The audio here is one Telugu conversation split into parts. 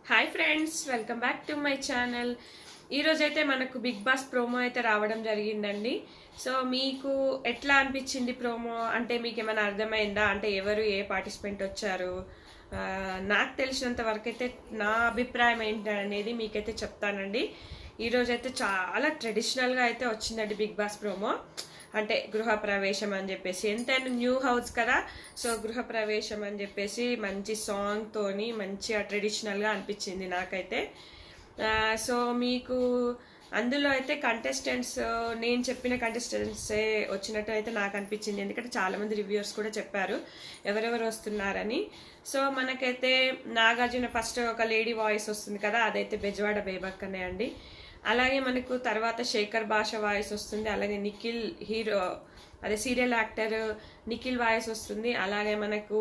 Hi friends, welcome back to my channel. ఈరోజైతే మనకు బిగ్ బాస్ ప్రోమో అయితే రావడం జరిగిందండి. సో మీకు ఎట్లా అనిపించింది ప్రోమో? అంటే మీకు ఏమైనా అర్థమైందా? అంటే ఎవరు ఏ పార్టిసిపెంట్ వచ్చారు? నాకు తెలిసినంత వరకు అయితే నా అభిప్రాయం ఏంటనేది మీకైతే చెప్తానండి. ఈరోజైతే చాలా ట్రెడిషనల్గా అయితే వచ్చిందండి బిగ్ బాస్ ప్రోమో. అంటే గృహప్రవేశం అని చెప్పేసి, ఎంతైనా న్యూ హౌస్ కదా, సో గృహప్రవేశం అని చెప్పేసి మంచి సాంగ్తోని మంచిగా ట్రెడిషనల్గా అనిపించింది నాకైతే. సో మీకు అందులో అయితే కంటెస్టెంట్స్, నేను చెప్పిన కంటెస్టెంట్సే వచ్చినట్టు అయితే నాకు అనిపించింది. ఎందుకంటే చాలామంది రివ్యూర్స్ కూడా చెప్పారు ఎవరెవరు వస్తున్నారని. సో మనకైతే నాగార్జున ఫస్ట్ ఒక లేడీ వాయిస్ వస్తుంది కదా, అదైతే బెజవాడ బేబక్కనే అండి. అలాగే మనకు తర్వాత శేఖర్ భాష వాయిస్ వస్తుంది. అలాగే నిఖిల్ హీరో, అదే సీరియల్ యాక్టర్ నిఖిల్ వాయిస్ వస్తుంది. అలాగే మనకు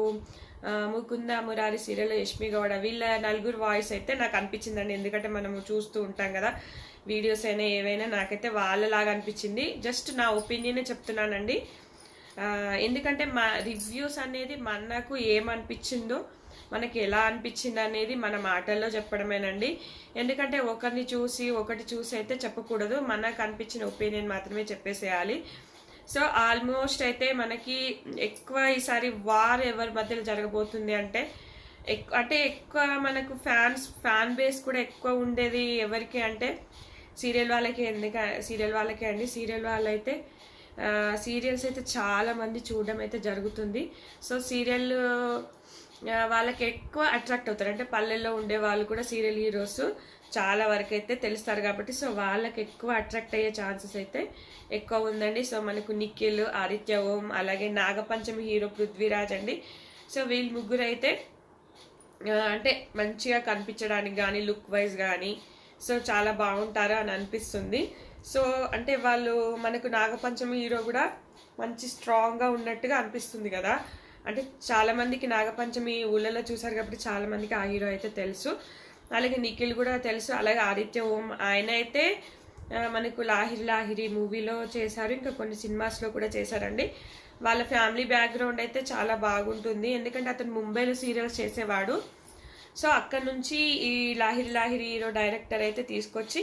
ముకుంద మురారి సీరియల్ యష్మి గౌడ, వీళ్ళ నలుగురు వాయిస్ అయితే నాకు అనిపించిందండి. ఎందుకంటే మనము చూస్తూ ఉంటాం కదా వీడియోస్ అయినా ఏవైనా, నాకైతే వాళ్ళలాగా అనిపించింది. జస్ట్ నా ఒపీనియనే చెప్తున్నానండి. ఎందుకంటే మా రివ్యూస్ అనేది మనకు ఏమనిపించిందో, మనకి ఎలా అనిపించింది అనేది మన మాటల్లో చెప్పడమేనండి. ఎందుకంటే ఒకటి చూసి అయితే చెప్పకూడదు, మనకు అనిపించిన ఒపీనియన్ మాత్రమే చెప్పేసేయాలి. సో ఆల్మోస్ట్ అయితే మనకి ఎక్కువ ఈసారి వార్ ఎవరి మధ్యలో జరగబోతుంది అంటే ఎక్కువ మనకు ఫ్యాన్ బేస్ కూడా ఎక్కువ ఉండేది ఎవరికి అంటే సీరియల్ వాళ్ళకి. సీరియల్ వాళ్ళకే అండి. సీరియల్ వాళ్ళైతే సీరియల్స్ అయితే చాలా మంది చూడడం అయితే జరుగుతుంది. సో సీరియల్ వాళ్ళకి ఎక్కువ అట్రాక్ట్ అవుతారు. అంటే పల్లెల్లో ఉండే వాళ్ళు కూడా సీరియల్ హీరోస్ చాలా వరకు అయితే తెలుస్తారు కాబట్టి, సో వాళ్ళకి ఎక్కువ అట్రాక్ట్ అయ్యే ఛాన్సెస్ అయితే ఎక్కువ ఉందండి. సో మనకు నిఖిల్, ఆదిత్య ఓం, అలాగే నాగపంచమి హీరో పృథ్వీరాజ్ అండి. సో వీళ్ళు ముగ్గురు అయితే అంటే మంచిగా కనిపించడానికి కానీ లుక్ వైజ్ కానీ సో చాలా బాగుంటారు అని అనిపిస్తుంది. సో అంటే వాళ్ళు మనకు నాగపంచమి హీరో కూడా మంచి స్ట్రాంగ్గా ఉన్నట్టుగా అనిపిస్తుంది కదా. అంటే చాలా మందికి నాగపంచమి ఊళ్ళలో చూసారు కాబట్టి చాలా మందికి ఆ హీరో అయితే తెలుసు. అలాగే నిఖిల్ కూడా తెలుసు. అలాగే ఆదిత్య ఓం, ఆయన అయితే మనకు లాహిరి లాహిరి మూవీలో చేశారు, ఇంకా కొన్ని సినిమాస్లో కూడా చేశారండి. వాళ్ళ ఫ్యామిలీ బ్యాక్గ్రౌండ్ అయితే చాలా బాగుంటుంది. ఎందుకంటే అతను ముంబైలో సీరియల్స్ చేసేవాడు. సో అక్కడ నుంచి ఈ లాహిరి లాహిరి హీరో డైరెక్టర్ అయితే తీసుకొచ్చి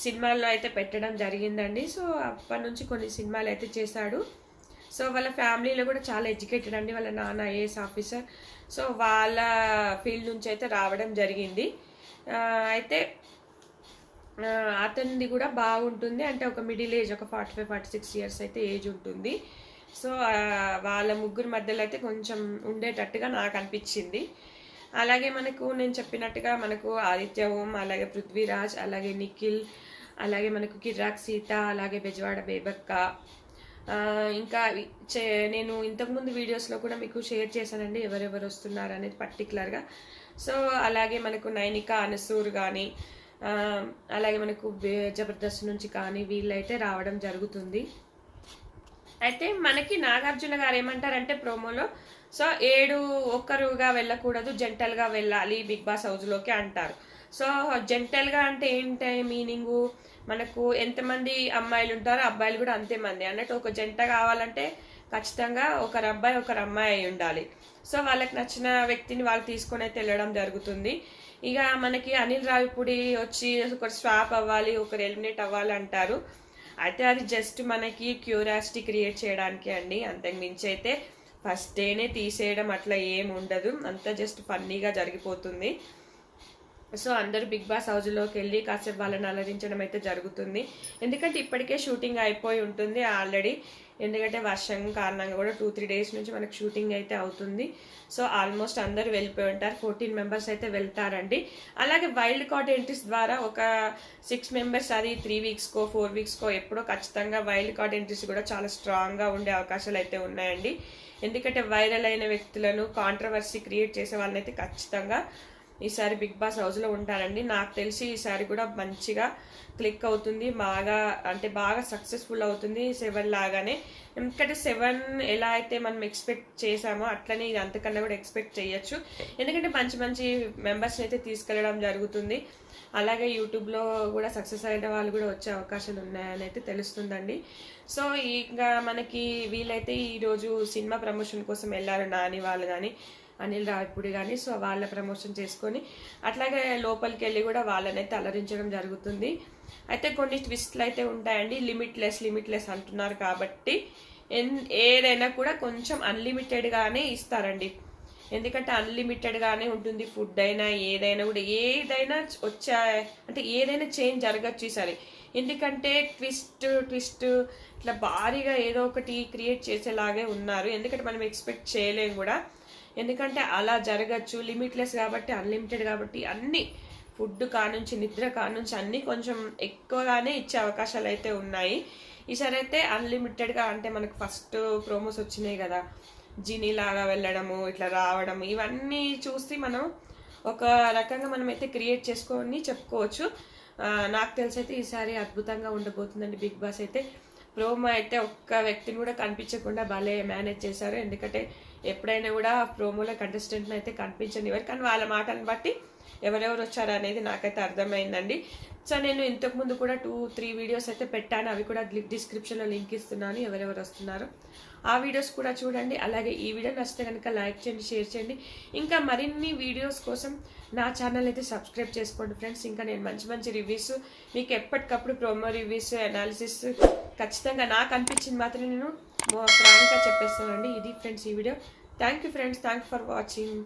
సినిమాల్లో అయితే పెట్టడం జరిగిందండి. సో అప్పటి నుంచి కొన్ని సినిమాలు అయితే చేశాడు. సో వాళ్ళ ఫ్యామిలీలో కూడా చాలా ఎడ్యుకేటెడ్ అండి. వాళ్ళ నాన్న ఐఏఎస్ ఆఫీసర్. సో వాళ్ళ ఫీల్డ్ నుంచి అయితే రావడం జరిగింది. అయితే అతనిది కూడా బాగుంటుంది. అంటే ఒక మిడిల్ ఏజ్, ఒక 45-46 ఇయర్స్ అయితే ఏజ్ ఉంటుంది. సో వాళ్ళ ముగ్గురు మధ్యలో అయితే కొంచెం ఉండేటట్టుగా నాకు అనిపించింది. అలాగే మనకు నేను చెప్పినట్టుగా మనకు ఆదిత్య ఓం, అలాగే పృథ్వీరాజ్, అలాగే నిఖిల్, అలాగే మనకు కిర్రాక్ సీత, అలాగే బెజవాడ బేబక్క, ఇంకా నేను ఇంతకుముందు వీడియోస్లో కూడా మీకు షేర్ చేశానండి ఎవరెవరు వస్తున్నారు అనేది పర్టికులర్గా. సో అలాగే మనకు నైనిక, అనసూర్ కానీ, అలాగే మనకు జబర్దస్త్ నుంచి కానీ వీళ్ళైతే రావడం జరుగుతుంది. అయితే మనకి నాగార్జున గారు ఏమంటారంటే ప్రోమోలో, సో 7 ఒక్కరుగా వెళ్ళకూడదు, జంటల్గా వెళ్ళాలి బిగ్ బాస్ హౌస్లోకి అంటారు. సో జంటల్గా అంటే ఏంటి మీనింగు? మనకు ఎంతమంది అమ్మాయిలు ఉంటారో అబ్బాయిలు కూడా అంతే మంది అన్నట్టు. ఒక జంట కావాలంటే ఖచ్చితంగా ఒకరు అబ్బాయి ఒకరు అమ్మాయి అయి ఉండాలి. సో వాళ్ళకి నచ్చిన వ్యక్తిని వాళ్ళు తీసుకొని అయితే వెళ్ళడం జరుగుతుంది. ఇక మనకి అనిల్ రావిపూడి వచ్చి ఒకరు స్వాప్ అవ్వాలి, ఒకరు ఎలిమినేట్ అవ్వాలి అంటారు. అయితే అది జస్ట్ మనకి క్యూరియాసిటీ క్రియేట్ చేయడానికి అండి. అంతకు మించి అయితే ఫస్ట్ డేనే తీసేయడం అట్లా ఏం ఉండదు. అంతా జస్ట్ ఫన్నీగా జరిగిపోతుంది. సో అందరూ బిగ్ బాస్ హౌస్లోకి వెళ్ళి కాసేపు వాళ్ళని అలరించడం అయితే జరుగుతుంది. ఎందుకంటే ఇప్పటికే షూటింగ్ అయిపోయి ఉంటుంది ఆల్రెడీ. ఎందుకంటే వర్షం కారణంగా కూడా 2-3 డేస్ నుంచి మనకు షూటింగ్ అయితే అవుతుంది. సో ఆల్మోస్ట్ అందరూ వెళ్ళిపోయి ఉంటారు. 14 మెంబర్స్ అయితే వెళ్తారండి. అలాగే వైల్డ్ కార్డ్ ఎంట్రీస్ ద్వారా ఒక 6 మెంబర్స్, అది 3 వీక్స్కో 4 వీక్స్కో ఎప్పుడో ఖచ్చితంగా వైల్డ్ కార్డ్ ఎంట్రీస్ కూడా చాలా స్ట్రాంగ్గా ఉండే అవకాశాలు అయితే ఉన్నాయండి. ఎందుకంటే వైరల్ అయిన వ్యక్తులను, కాంట్రవర్సీ క్రియేట్ చేసే వాళ్ళని అయితే ఖచ్చితంగా ఈసారి బిగ్ బాస్ హౌస్లో ఉంటారండి. నాకు తెలిసి ఈసారి కూడా మంచిగా క్లిక్ అవుతుంది, బాగా సక్సెస్ఫుల్ అవుతుంది 7 లాగానే. ఎందుకంటే 7 ఎలా అయితే మనం ఎక్స్పెక్ట్ చేసామో అట్లనే ఇది అంతకన్నా కూడా ఎక్స్పెక్ట్ చేయొచ్చు. ఎందుకంటే మంచి మంచి మెంబర్స్ని అయితే తీసుకెళ్ళడం జరుగుతుంది. అలాగే యూట్యూబ్లో కూడా సక్సెస్ అయిన వాళ్ళు కూడా వచ్చే అవకాశాలు ఉన్నాయని అయితే తెలుస్తుందండి. సో ఇంకా మనకి వీళ్ళైతే ఈరోజు సినిమా ప్రమోషన్ కోసం వెళ్ళారు నాని వాళ్ళు కానీ. అనిల్ రావిపూడి కానీ. సో వాళ్ళ ప్రమోషన్ చేసుకొని అట్లాగే లోపలికి వెళ్ళి కూడా వాళ్ళనైతే అలరించడం జరుగుతుంది. అయితే కొన్ని ట్విస్ట్లు అయితే ఉంటాయండి. లిమిట్లెస్ అంటున్నారు కాబట్టి ఏదైనా కూడా కొంచెం అన్లిమిటెడ్గానే ఇస్తారండి. ఎందుకంటే అన్లిమిటెడ్గానే ఉంటుంది ఫుడ్ అయినా ఏదైనా కూడా. ఏదైనా అంటే ఏదైనా చేంజ్ జరగచ్చు ఈసారి. ఎందుకంటే ట్విస్ట్ ఇట్లా భారీగా ఏదో ఒకటి క్రియేట్ చేసేలాగే ఉన్నారు. ఎందుకంటే మనం ఎక్స్పెక్ట్ చేయలేము కూడా. ఎందుకంటే అలా జరగచ్చు. లిమిట్లెస్ కాబట్టి, అన్లిమిటెడ్ కాబట్టి అన్నీ ఫుడ్ కానుంచి నిద్ర కానుంచి అన్నీ కొంచెం ఎక్కువగానే ఇచ్చే అవకాశాలు అయితే ఉన్నాయి. ఈసారి అయితే అన్లిమిటెడ్గా అంటే మనకు ఫస్ట్ ప్రోమోస్ వచ్చినాయి కదా, జినీ లాగా వెళ్ళడము, ఇట్లా రావడం, ఇవన్నీ చూసి మనం ఒక రకంగా మనం అయితే క్రియేట్ చేసుకొని చెప్పుకోవచ్చు. నాకు తెలిసి అయితే ఈసారి అద్భుతంగా ఉండబోతుందండి బిగ్ బాస్ అయితే. ప్రోమో అయితే ఒక్క వ్యక్తిని కూడా కనిపించకుండా భలే మేనేజ్ చేశారు. ఎందుకంటే ఎప్పుడైనా కూడా ప్రోమోలో కంటెస్టెంట్ని అయితే కనిపించనివ్వరు, కానీ వాళ్ళ మాటలను బట్టి ఎవరెవరు వచ్చారు అనేది నాకైతే అర్థమైందండి. సో నేను ఇంతకుముందు కూడా 2-3 వీడియోస్ అయితే పెట్టాను. అవి కూడా డిస్క్రిప్షన్లో లింక్ ఇస్తున్నాను, ఎవరెవరు వస్తున్నారు ఆ వీడియోస్ కూడా చూడండి. అలాగే ఈ వీడియో నచ్చితే కనుక లైక్ చేయండి, షేర్ చేయండి. ఇంకా మరిన్ని వీడియోస్ కోసం నా ఛానల్ అయితే సబ్స్క్రైబ్ చేసుకోండి ఫ్రెండ్స్. ఇంకా నేను మంచి రివ్యూస్ మీకు ఎప్పటికప్పుడు ప్రోమో రివ్యూస్, అనాలిసిస్ ఖచ్చితంగా నాకు అనిపించింది మాత్రం నేను ఫ్రాంక్గా చెప్పేస్తానండి. ఇది ఫ్రెండ్స్ ఈ video. Thank you friends, thank for watching.